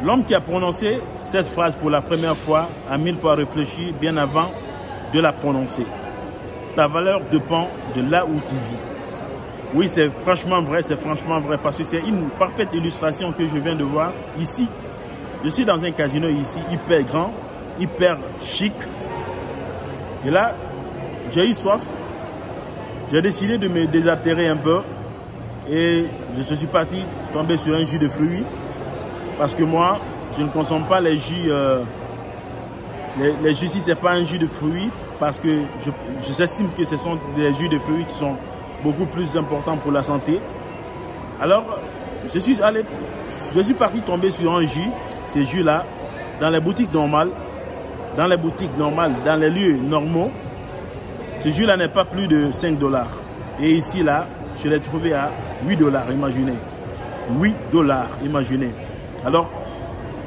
L'homme qui a prononcé cette phrase pour la première fois a 1000 fois réfléchi bien avant de la prononcer. Ta valeur dépend de là où tu vis. Oui, c'est franchement vrai, parce que c'est une parfaite illustration que je viens de voir ici. Je suis dans un casino ici, hyper grand, hyper chic. Et là, j'ai eu soif. J'ai décidé de me désaltérer un peu. Et je suis parti tomber sur un jus de fruits. Parce que moi, je ne consomme pas les jus. Les jus ici, ce n'est pas un jus de fruits. Parce que j'estime que ce sont des jus de fruits qui sont beaucoup plus importants pour la santé. Alors, je suis parti tomber sur un jus, ces jus-là, dans les boutiques normales, dans les lieux normaux. Ce jus-là n'est pas plus de 5 $. Et ici, là, je l'ai trouvé à 8 $, imaginez. 8 $, imaginez. Alors,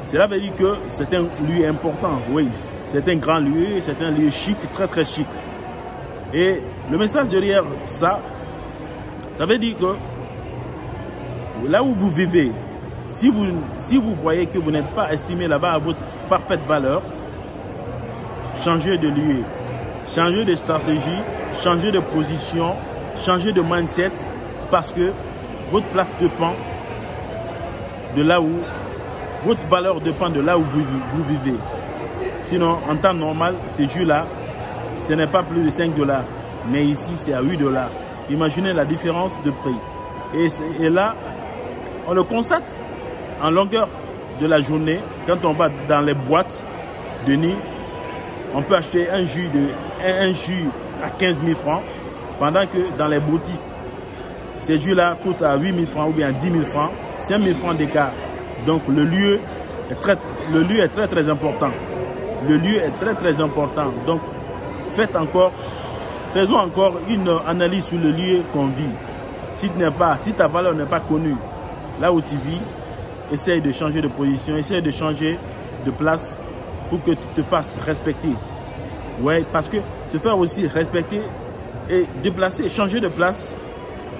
cela veut dire que c'est un lieu important, oui. C'est un grand lieu, c'est un lieu chic, très très chic. Et le message derrière ça, ça veut dire que là où vous vivez, si vous voyez que vous n'êtes pas estimé là-bas à votre parfaite valeur, changez de lieu, changez de stratégie, changez de position, changez de mindset, parce que votre place dépend de là où, votre valeur dépend de là où vous vivez. Sinon, en temps normal, ces jus-là, ce n'est pas plus de 5 $. Mais ici, c'est à 8 $. Imaginez la différence de prix. Et là, on le constate en longueur de la journée. Quand on va dans les boîtes de nuit, on peut acheter un jus à 15 000 francs. Pendant que dans les boutiques, ces jus-là coûtent à 8 000 francs ou bien 10 000 francs. 5 000 francs d'écart. Donc le lieu est très très important. Le lieu est très très important. Donc faisons encore une analyse sur le lieu qu'on vit. Si ta valeur n'est pas connue là où tu vis, essaye de changer de position, essaye de changer de place pour que tu te fasses respecter. Ouais, parce que se faire aussi respecter et déplacer, changer de place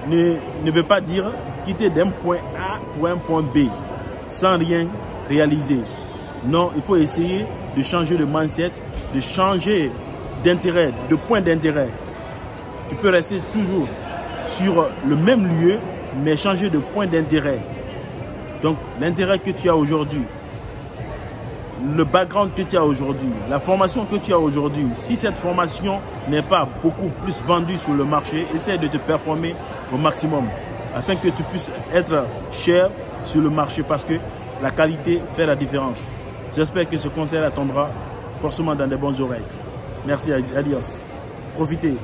ne veut pas dire quitter d'un point A pour un point B sans rien réaliser. Non, il faut essayer de changer de mindset, de changer d'intérêt, de point d'intérêt. Tu peux rester toujours sur le même lieu, mais changer de point d'intérêt. Donc, l'intérêt que tu as aujourd'hui, le background que tu as aujourd'hui, la formation que tu as aujourd'hui, si cette formation n'est pas beaucoup plus vendue sur le marché, essaie de te performer au maximum afin que tu puisses être cher sur le marché parce que la qualité fait la différence. J'espère que ce conseil tombera forcément dans des bonnes oreilles. Merci, adios. Profitez.